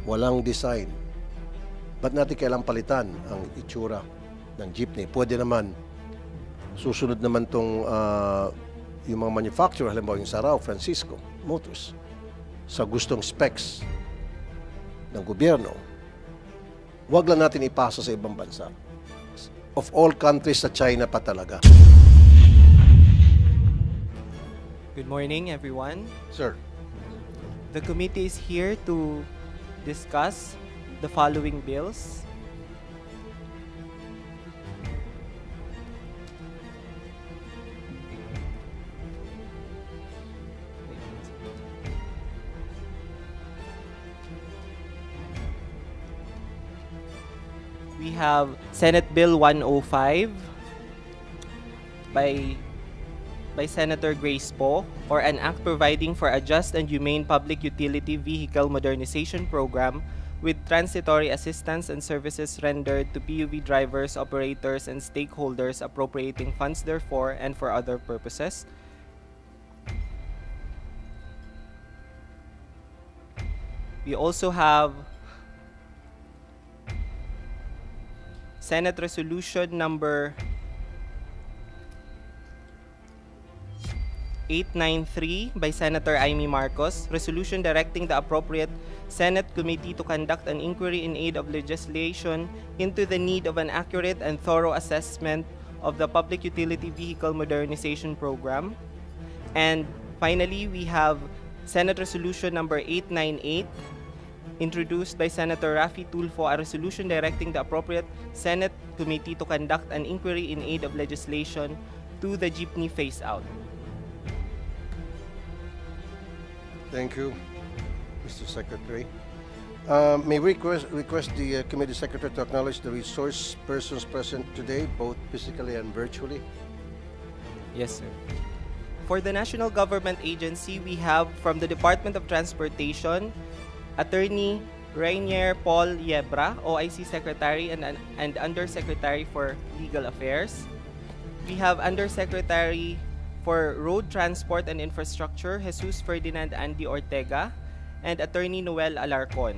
walang design. Ba't natin kailang palitan ang itsura ng jeepney? Pwede naman, susunod naman itong yung mga manufacturer, halimbawa yung Sarao, Francisco Motors, sa gustong specs ng gobyerno, wag lang natin ipasa sa ibang bansa. Of all countries, sa China pa talaga. Good morning, everyone. Sir. The committee is here to discuss the following bills. We have Senate Bill 105 by Senator Grace Poe, for an act providing for a just and humane public utility vehicle modernization program with transitory assistance and services rendered to PUV drivers, operators, and stakeholders, appropriating funds therefore and for other purposes. We also have Senate Resolution number 893 by Senator Amy Marcos, resolution directing the appropriate Senate committee to conduct an inquiry in aid of legislation into the need of an accurate and thorough assessment of the Public Utility Vehicle Modernization Program. And finally, we have Senate Resolution number 898, introduced by Senator Raffy Tulfo, a resolution directing the appropriate Senate committee to conduct an inquiry in aid of legislation to the jeepney phase-out. Thank you, Mr. Secretary. May we request the Committee Secretary to acknowledge the resource persons present today, both physically and virtually? Yes, sir. For the National Government Agency, we have from the Department of Transportation, Attorney Rainier Paul Yebra, OIC Secretary and Undersecretary for Legal Affairs. We have Undersecretary for Road Transport and Infrastructure, Jesus Ferdinand Andy Ortega, and Attorney Noel Alarcon.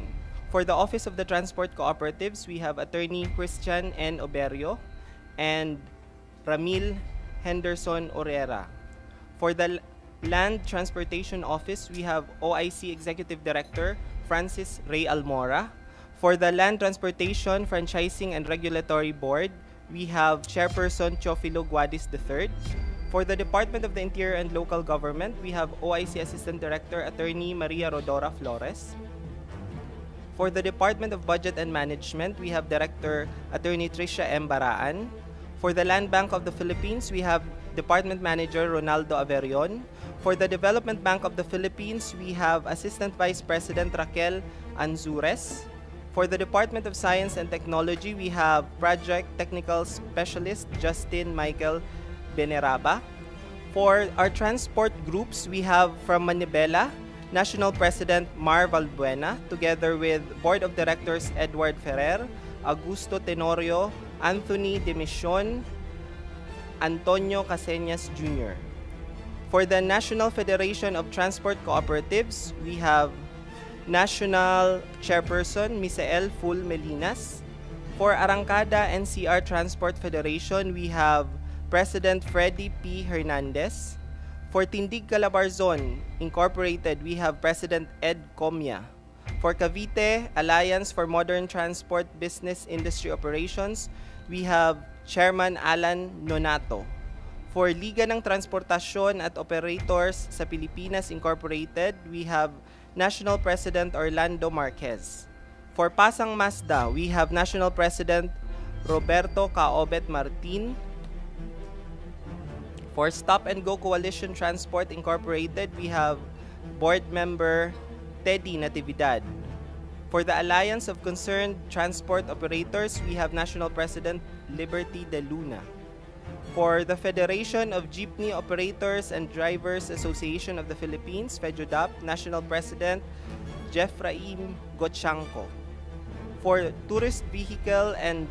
For the Office of the Transport Cooperatives, we have Attorney Christian N. Oberio and Ramil Henderson Orera. For the Land Transportation Office, we have OIC Executive Director Francis Ray Almora. For the Land Transportation, Franchising and Regulatory Board, we have Chairperson Teofilo Guadis III. For the Department of the Interior and Local Government, we have OIC Assistant Director Attorney Maria Rodora Flores. For the Department of Budget and Management, we have Director Attorney Tricia M. Baraan. For the Land Bank of the Philippines, we have Department Manager Ronaldo Averion. For the Development Bank of the Philippines, we have Assistant Vice President Raquel Anzures. For the Department of Science and Technology, we have Project Technical Specialist Justin Michael Beneraba. For our transport groups, we have from Manibela, National President Mar Valbuena, together with Board of Directors Edward Ferrer, Augusto Tenorio, Anthony Demision, Antonio Caseñas Jr. For the National Federation of Transport Cooperatives, we have National Chairperson Misael Ful Melinas. For Arangkada NCR Transport Federation, we have President Freddy P. Hernandez. For Tindig Calabarzon Incorporated, we have President Ed Comia. For Cavite Alliance for Modern Transport Business Industry Operations, we have Chairman Alan Nonato. For Liga ng Transportasyon at Operators sa Pilipinas Incorporated, we have National President Orlando Marquez. For Pasang Mazda, we have National President Roberto Caobet Martin. For Stop and Go Coalition Transport Incorporated, we have Board Member Teddy Natividad. For the Alliance of Concerned Transport Operators, we have National President Liberty De Luna. For the Federation of Jeepney Operators and Drivers Association of the Philippines, FEDUDAP, National President Jeffraim Gotchanko. For Tourist Vehicle and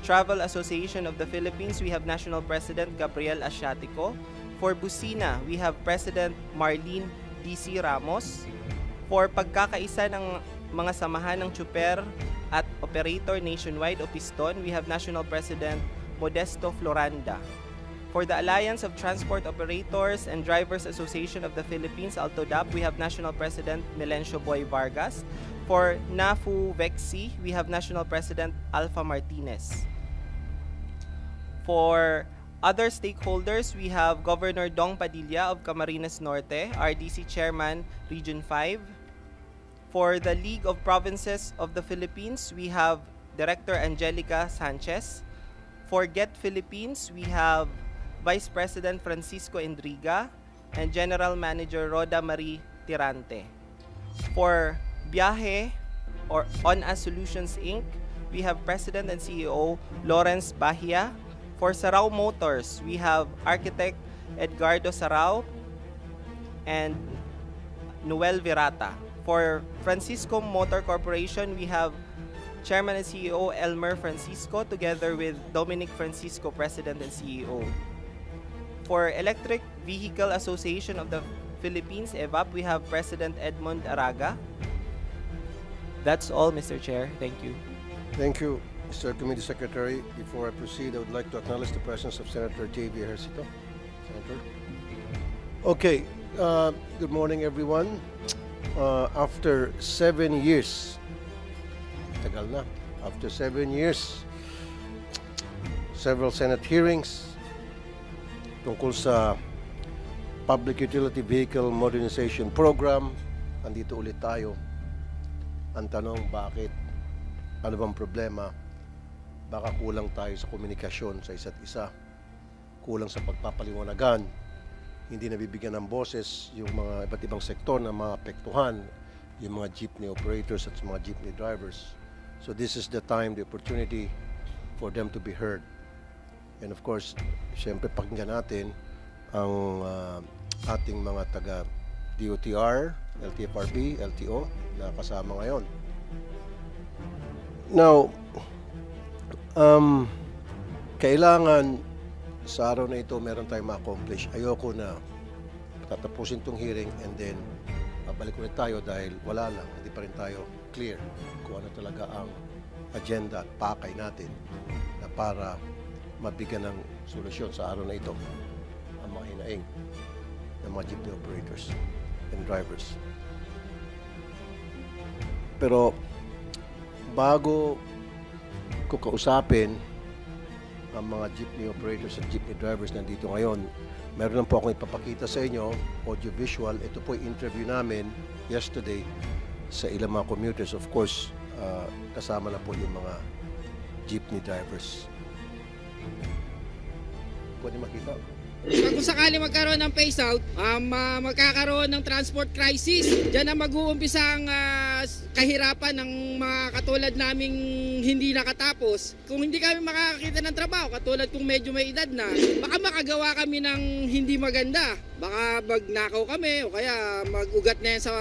Travel Association of the Philippines, we have National President Gabriel Asiatico. For Busina, we have President Marlene D.C. Ramos. For Pagkakaisa ng mga samahan ng tsuper at operator nationwide o PISTON, we have National President Modesto Floranda. For the Alliance of Transport Operators and Drivers Association of the Philippines, ALTODAP, we have National President Melencio Boy Vargas. For NAFU VEXI, we have National President Alpha Martinez. For other stakeholders, we have Governor Dong Padilla of Camarines Norte, RDC Chairman, Region 5. For the League of Provinces of the Philippines, we have Director Angelica Sanchez. For GET Philippines, we have Vice President Francisco Endriga and General Manager Roda Marie Tirante. For Biyahe or On-Us Solutions Inc., we have President and CEO Lawrence Bahia. For Sarao Motors, we have Architect Edgardo Sarao and Noel Virata. For Francisco Motor Corporation, we have Chairman and CEO Elmer Francisco together with Dominic Francisco, President and CEO. For Electric Vehicle Association of the Philippines, EVAP, we have President Edmond Araga. That's all, Mr. Chair. Thank you. Thank you, Mr. Committee Secretary. Before I proceed, I would like to acknowledge the presence of Senator J.B. Ejercito. Senator. Okay, good morning, everyone. After 7 years, tagal na, after 7 years, several Senate hearings tungkol sa Public Utility Vehicle Modernization Program, andito ulit tayo. Ang tanong, bakit? Ano bang problema? Baka kulang tayo sa komunikasyon sa isa't isa. Kulang sa pagpapaliwanagan. Hindi nabibigyan ng boses yung mga iba't ibang sektor na maapektuhan, yung mga jeepney operators at mga jeepney drivers. So this is the time, the opportunity for them to be heard. And of course, siyempre pakinggan natin ang ating mga taga DOTR, LTFRB, LTO na kasama ngayon. Now, kailangan sa araw na ito meron tayong ma-accomplish. Ayoko na tatapusin tong hearing and then babalik ulit tayo dahil wala lang, hindi pa rin tayo clear kung ano talaga ang agenda at pakay natin na para mabigyan ng solusyon sa araw na ito ang mga hinaing ng mga jeepney operators and drivers. Pero bago ko kausapin ang mga jeepney operators at jeepney drivers nandito ngayon, meron lang po akong ipapakita sa inyo, audio-visual. Ito po yung interview namin yesterday sa ilang mga commuters. Of course, kasama na po yung mga jeepney drivers. Pwede makita? Kung sakali magkaroon ng phase out, magkakaroon ng transport crisis. Diyan ang mag-uumpisa ang kahirapan ng mga katulad naming hindi nakatapos. Kung hindi kami makakakita ng trabaho, katulad kung medyo may edad na, baka makagawa kami ng hindi maganda. Baka magnakaw kami o kaya mag-ugat na yan sa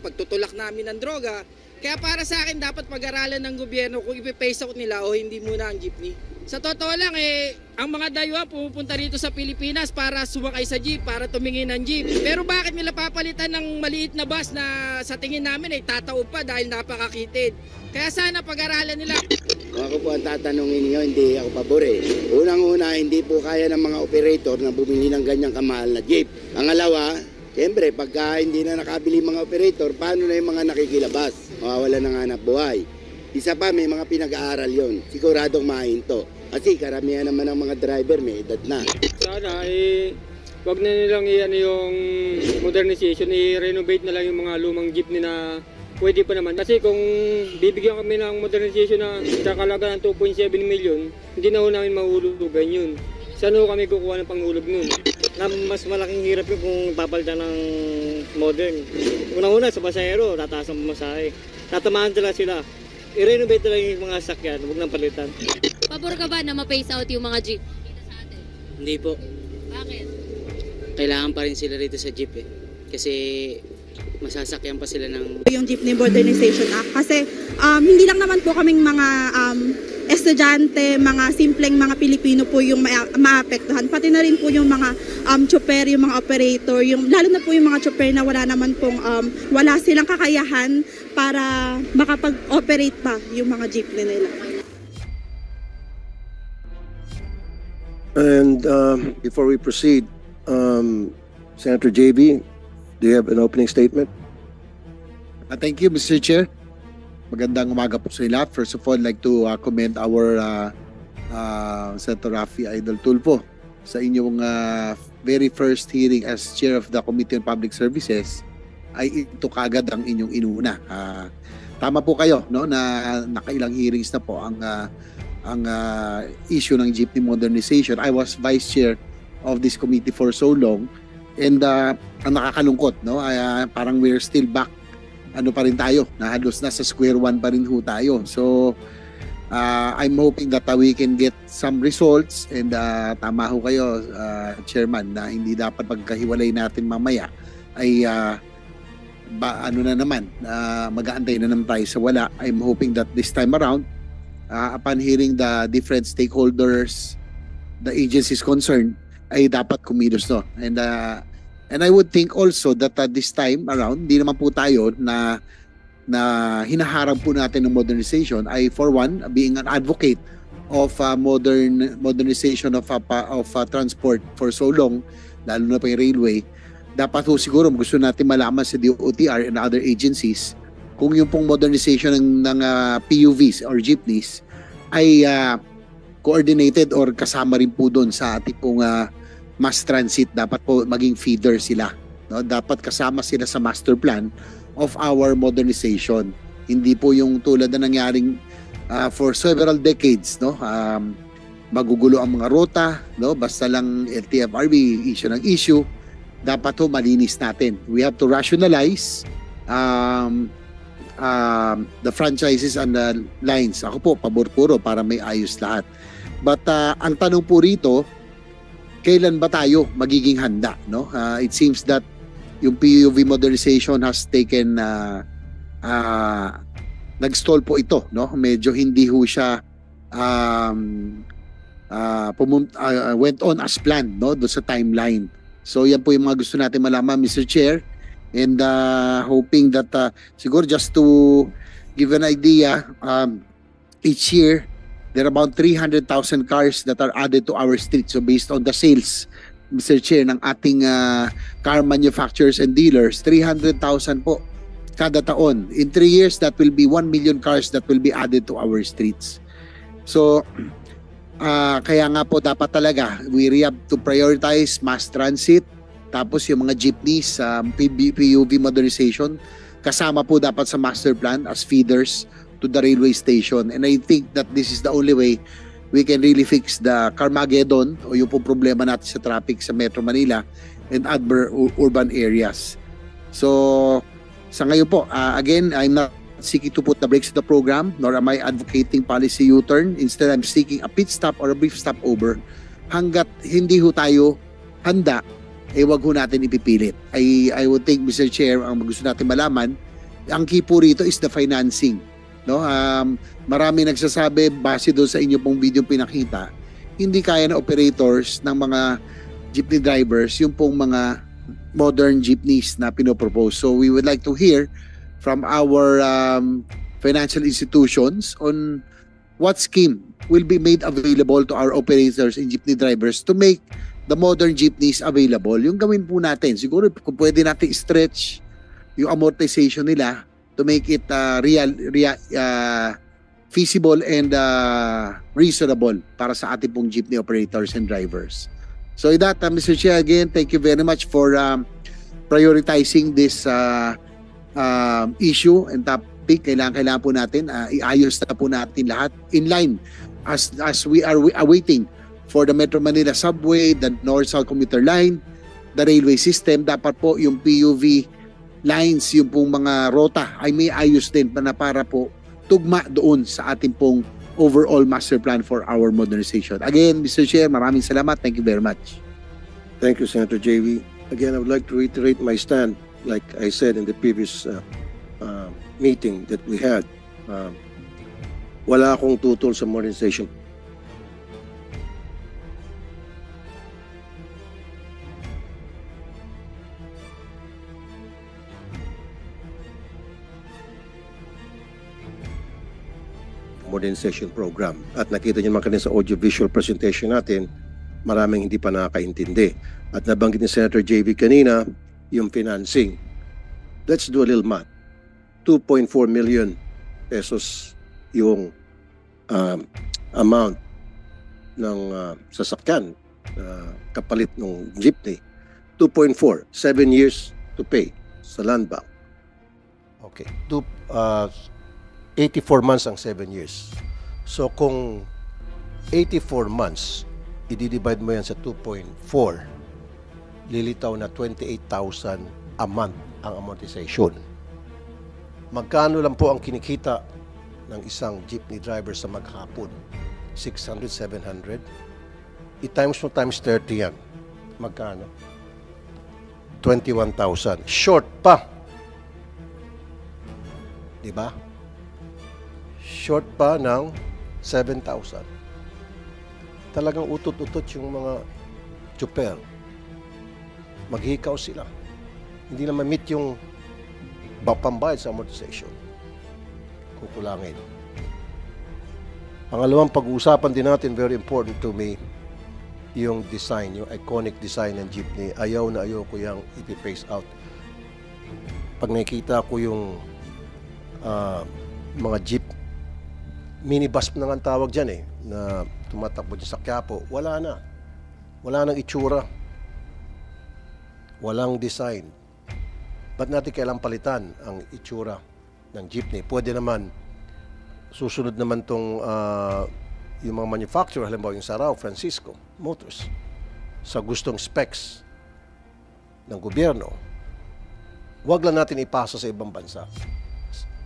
pagtutulak namin ng droga. Kaya para sa akin, dapat pag-aralan ng gobyerno kung ipi-phase out nila o hindi muna ang jeepney. Sa totoo lang, ang mga dayuhan pumupunta rito sa Pilipinas para sumakay sa jeep, para tumingin ng jeep. Pero bakit nila papalitan ng maliit na bus na sa tingin namin ay tataob pa dahil napakakitid? Kaya sana pag-aralan nila. Kung ako po ang tatanungin niyo, hindi ako pabor. Unang-una, hindi po kaya ng mga operator na bumili ng ganyang kamahal na jeep. Pangalawa, siyempre, pagka hindi na nakabili mga operator, paano na yung mga nakikilabas? Mawawala ng hanap buhay. Isa pa, may mga pinag-aaral yon. Siguradong mahinto. Kasi karamihan naman ng mga driver may edad na. Sana wag na nilang yung modernization, i-renovate na lang yung mga lumang jeepney na pwede pa naman. Kasi kung bibigyan kami ng modernization na kakalaga ng 2.7 million, hindi na ho namin mahulugan yun. Saan ho kami kukuha ng panghulog nun? Na mas malaking hirap yun kung papalitan ng modern. Unang-una sa pasahero, tataas ang pamasahe. Tatamaan sila. I-renovate na lang yung mga sakyan, huwag nang palitan. Pabor ka ba na ma-phase out yung mga jeep? Hindi po. Bakit? Kailangan pa rin sila rito sa jeep Kasi masasakyan pa sila ng... Yung Jeepney Modernization Act. Kasi hindi lang naman po kaming mga estudyante, mga simpleng mga Pilipino po yung maapektuhan. Pati na rin po yung mga chopper, yung mga operator, lalo na po yung mga chopper na wala naman pong, wala silang kakayahan para makapag-operate pa yung mga jeepney nila. And before we proceed, Senator JB, do you have an opening statement? Thank you, Mr. Chair. Magandang umaga po sa lahat. First of all, I'd like to commend our Senator Raffy Idol Tulfo sa inyong very first hearing as Chair of the Committee on Public Services. Ay ito kagad ang inyong inuna. Tama po kayo, no, na nakailang hearings na po ang issue ng jeepney modernization. I was Vice Chair of this committee for so long, and ang nakakalungkot, no, parang we're still back. Ano pa rin tayo, halos nasa square one pa rin ho tayo. So I'm hoping that we can get some results, and tama ho kayo, Chairman, na hindi dapat pagkahiwalay natin mamaya ay mag-aantay na naman tayo sa wala. I'm hoping that this time around, upon hearing the different stakeholders, the agencies concerned, ay dapat kumilos, no. And I would think also that this time around, hindi naman po tayo na hinaharap po natin ng modernization. I, for one, being an advocate of modernization of transport for so long, lalo na pa yung railway, dapat po siguro gusto natin malaman sa DOTR and other agencies kung yung pong modernization ng PUVs or jeepneys ay coordinated or kasama rin po doon sa ating pong mass transit. Dapat po maging feeder sila, no? Dapat kasama sila sa master plan of our modernization. Hindi po yung tulad na nangyaring for several decades, no? Magugulo ang mga rota, no? Basta lang LTFRB issue ng issue. Dapat po malinis natin. We have to rationalize the franchises and the lines. Ako po, pabor puro para may ayos lahat. But ang tanong po rito, kailan ba tayo magiging handa, no? It seems that yung PUV modernization has taken nag-stall po ito, no? Medyo hindi ho siya went on as planned, no, do sa timeline. So yan po yung mga gusto natin malaman, Mr. Chair, and hoping that siguro just to give an idea, each year there are about 300,000 cars that are added to our streets. So based on the sales, Mr. Chair, ng ating car manufacturers and dealers, 300,000 po kada taon. In 3 years, that will be 1 million cars that will be added to our streets. So kaya nga po dapat talaga we have to prioritize mass transit, tapos yung mga jeepneys, PUV modernization, kasama po dapat sa master plan as feeders to the railway station. And I think that this is the only way we can really fix the Carmageddon o yung po problema natin sa traffic sa Metro Manila and other urban areas. So sa ngayon po, again, I'm not seeking to put the brakes to the program, nor am I advocating policy U-turn. Instead, I'm seeking a pit stop or a brief stopover. Hanggat hindi ho tayo handa, wag ho natin ipipilit. I would think, Mr. Chair, ang gusto natin malaman, ang key po rito is the financing. No, marami nagsasabi base doon sa inyo pong video pinakita, hindi kaya na operators ng mga jeepney drivers yung pong mga modern jeepneys na pinopropose. So we would like to hear from our financial institutions on what scheme will be made available to our operators and jeepney drivers to make the modern jeepneys available. Yung gawin po natin, siguro kung pwede natin stretch yung amortization nila to make it feasible and reasonable para sa ating pong jeepney operators and drivers. So with that, Mr. Chair, again, thank you very much for prioritizing this issue and topic. Kailangan po natin iayos na po natin lahat in line as we are awaiting for the Metro Manila Subway, the North-South Commuter Line, the railway system. Dapat po yung PUV lines, yung pong mga rota ay may ayos din para po tugma doon sa ating pong overall master plan for our modernization. Again, Mr. Chair, maraming salamat. Thank you very much. Thank you, Senator JV. Again, I would like to reiterate my stand, like I said in the previous meeting that we had. Wala akong tutol sa modernization. modernization program. At nakita niyo naman kanina sa audio-visual presentation natin, maraming hindi pa nakakaintindi. At nabanggit ni Senator JV kanina, yung financing. Let's do a little math. 2.4 million pesos yung amount ng sasakyan kapalit ng jeepney. 2.4, 7 years to pay sa land bank. Okay. 84 months ang 7 years. So kung 84 months, i-divide mo yan sa 2.4, lilitaw na 28,000 a month ang amortization. Magkano lang po ang kinikita ng isang jeepney driver sa maghapon? 600, 700? I-times mo times 30 yan. Magkano? 21,000. Short pa. Diba? Short pa ng 7,000. Talagang utot-utot yung mga tsuper. Maghikaw sila. Hindi na ma-meet yung pambayad sa amortization. Kukulangin. Pangalawang pag-uusapan din natin, very important to me, yung design, yung iconic design ng jeepney. Ayaw na ayaw ko yung ipi-phase out. Pag nakikita ko yung mga jeep, minibus na nga ang tawag dyan na tumatakbo dyan sa Quiapo, wala na. Wala nang itsura. Walang design. Ba't natin kailang palitan ang itsura ng jeepney? Pwede naman, susunod naman tong yung mga manufacturer, halimbawa yung Sarao, Francisco Motors, sa gustong specs ng gobyerno, wag lang natin ipasa sa ibang bansa.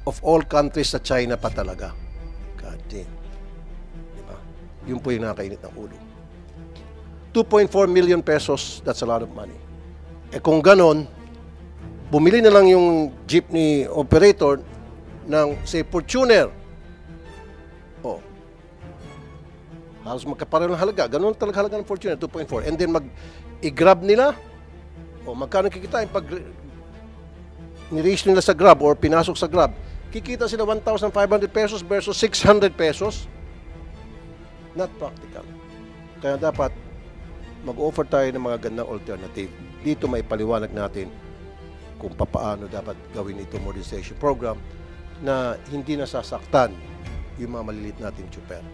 Of all countries, sa China pa talaga. God damn. Diba? Yun po yung nakakainit ng ulo. 2.4 million pesos, that's a lot of money. Kung ganon, bumili na lang yung jeepney operator ng, say, Fortuner. Oh. Halos magkapareho ng halaga. Ganun talaga halaga ng Fortuner, 2.4. And then i-grab nila. O magkano kikitain pag ni-reach nila sa Grab or pinasok sa Grab, kikita sila 1,500 pesos versus 600 pesos. Not practical. Kaya dapat mag-offer tayo ng mga gandang alternative. Dito may paliwanag natin kung paano dapat gawin ito modernization program na hindi nasasaktan yung mga maliliit nating tsuper.